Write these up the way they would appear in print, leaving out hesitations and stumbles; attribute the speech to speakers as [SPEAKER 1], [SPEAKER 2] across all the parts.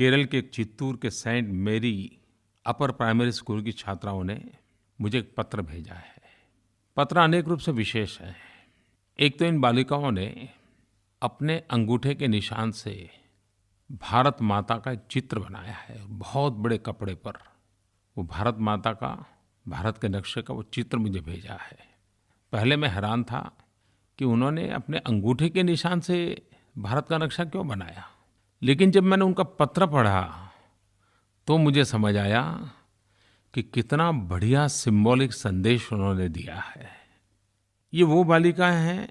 [SPEAKER 1] केरल के चित्तूर के सेंट मेरी अपर प्राइमरी स्कूल की छात्राओं ने मुझे एक पत्र भेजा है। पत्र अनेक रूप से विशेष है। एक तो इन बालिकाओं ने अपने अंगूठे के निशान से भारत माता का एक चित्र बनाया है। बहुत बड़े कपड़े पर वो भारत माता का, भारत के नक्शे का वो चित्र मुझे भेजा है। पहले मैं हैरान था कि उन्होंने अपने अंगूठे के निशान से भारत का नक्शा क्यों बनाया, लेकिन जब मैंने उनका पत्र पढ़ा तो मुझे समझ आया कि कितना बढ़िया सिंबॉलिक संदेश उन्होंने दिया है। ये वो बालिकाएं हैं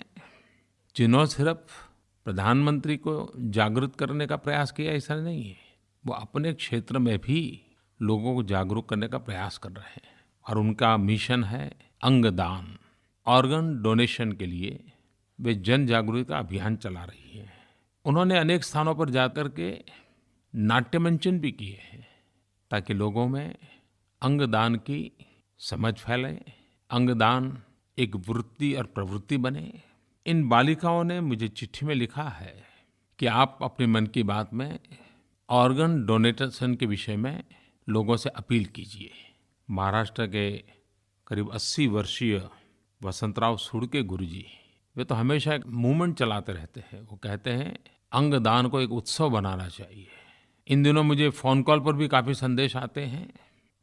[SPEAKER 1] जिन्होंने सिर्फ प्रधानमंत्री को जागरूक करने का प्रयास किया, ऐसा नहीं है। वो अपने क्षेत्र में भी लोगों को जागरूक करने का प्रयास कर रहे हैं और उनका मिशन है अंगदान। ऑर्गन डोनेशन के लिए वे जन जागृति का अभियान चला रही हैं। उन्होंने अनेक स्थानों पर जाकर के नाट्य मंचन भी किए हैं ताकि लोगों में अंगदान की समझ फैले, अंगदान एक वृत्ति और प्रवृत्ति बने। इन बालिकाओं ने मुझे चिट्ठी में लिखा है कि आप अपने मन की बात में ऑर्गन डोनेशन के विषय में लोगों से अपील कीजिए। महाराष्ट्र के करीब 80 वर्षीय वसंतराव सुड़के गुरुजी, वे तो हमेशा एक मूवमेंट चलाते रहते हैं। वो कहते हैं अंगदान को एक उत्सव बनाना चाहिए। इन दिनों मुझे फ़ोन कॉल पर भी काफ़ी संदेश आते हैं।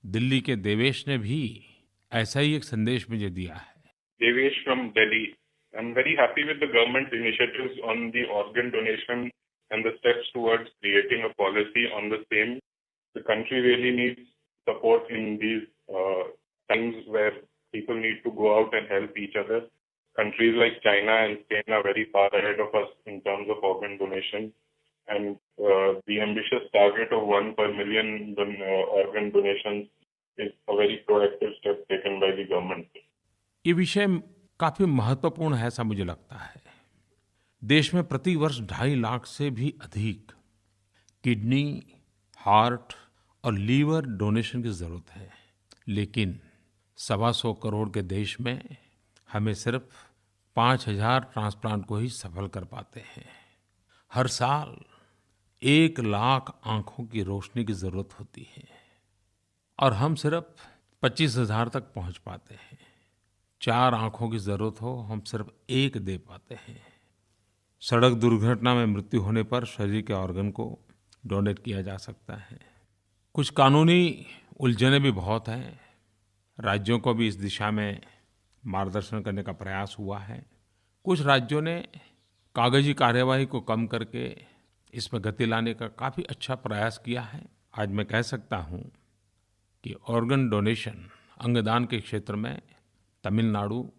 [SPEAKER 1] दिल्ली के देवेश ने भी ऐसा ही एक संदेश मुझे दिया है।
[SPEAKER 2] Devesh from Delhi. I'm very happy with the government's initiatives on the organ donation and the steps towards creating a policy on the same. The country really needs support in these times where people need to go out and help each other. Countries like China and Spain are very far ahead of us in terms of organ donation. And the ambitious target of 1 per million organ donations is a very proactive step taken by the government.
[SPEAKER 1] ये विषय काफ़ी महत्वपूर्ण है, ऐसा मुझे लगता है। देश में प्रति वर्ष 2.5 लाख से भी अधिक किडनी, हार्ट और लीवर डोनेशन की ज़रूरत है, लेकिन 125 करोड़ के देश में हमें सिर्फ 5,000 ट्रांसप्लांट को ही सफल कर पाते हैं। हर साल 1 लाख आँखों की रोशनी की ज़रूरत होती है और हम सिर्फ 25,000 तक पहुँच पाते हैं। 4 आँखों की ज़रूरत हो, हम सिर्फ 1 दे पाते हैं। सड़क दुर्घटना में मृत्यु होने पर शरीर के ऑर्गन को डोनेट किया जा सकता है। कुछ कानूनी उलझनें भी बहुत हैं। राज्यों को भी इस दिशा में मार्गदर्शन करने का प्रयास हुआ है। कुछ राज्यों ने कागजी कार्यवाही को कम करके इसमें गति लाने का काफ़ी अच्छा प्रयास किया है। आज मैं कह सकता हूँ कि ऑर्गन डोनेशन, अंगदान के क्षेत्र में तमिलनाडु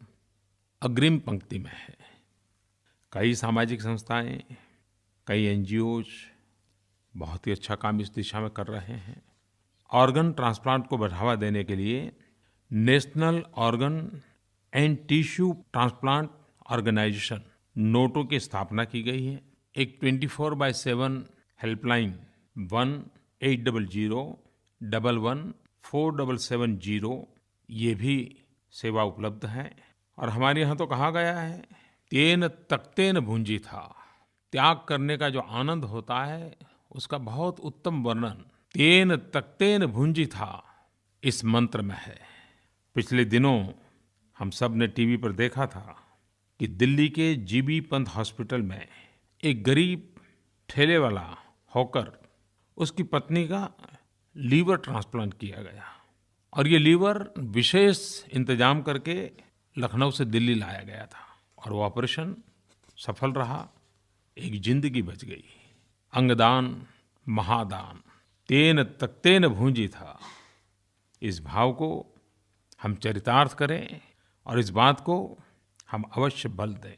[SPEAKER 1] अग्रिम पंक्ति में है। कई सामाजिक संस्थाएं, कई एनजीओज बहुत ही अच्छा काम इस दिशा में कर रहे हैं। ऑर्गन ट्रांसप्लांट को बढ़ावा देने के लिए national organ and tissue transplant organisation NOTTO की स्थापना की गई है। एक 24/7 हेल्पलाइन 1-800-11-4770 ये भी सेवा उपलब्ध है। और हमारे यहाँ तो कहा गया है, तेन तकतेन भुंजी था। त्याग करने का जो आनंद होता है उसका बहुत उत्तम वर्णन तेन तकतेन भुंजी था इस मंत्र में है। पिछले दिनों हम सब ने टीवी पर देखा था कि दिल्ली के जीबी पंत हॉस्पिटल में एक गरीब ठेले वाला होकर उसकी पत्नी का लीवर ट्रांसप्लांट किया गया और ये लीवर विशेष इंतजाम करके लखनऊ से दिल्ली लाया गया था और वो ऑपरेशन सफल रहा। एक जिंदगी बच गई। अंगदान महादान, तेन तकतेन भूंजी था। इस भाव को हम चरितार्थ करें और इस बात को हम अवश्य बल दें।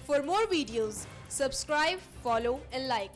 [SPEAKER 3] For more videos, subscribe, follow and like.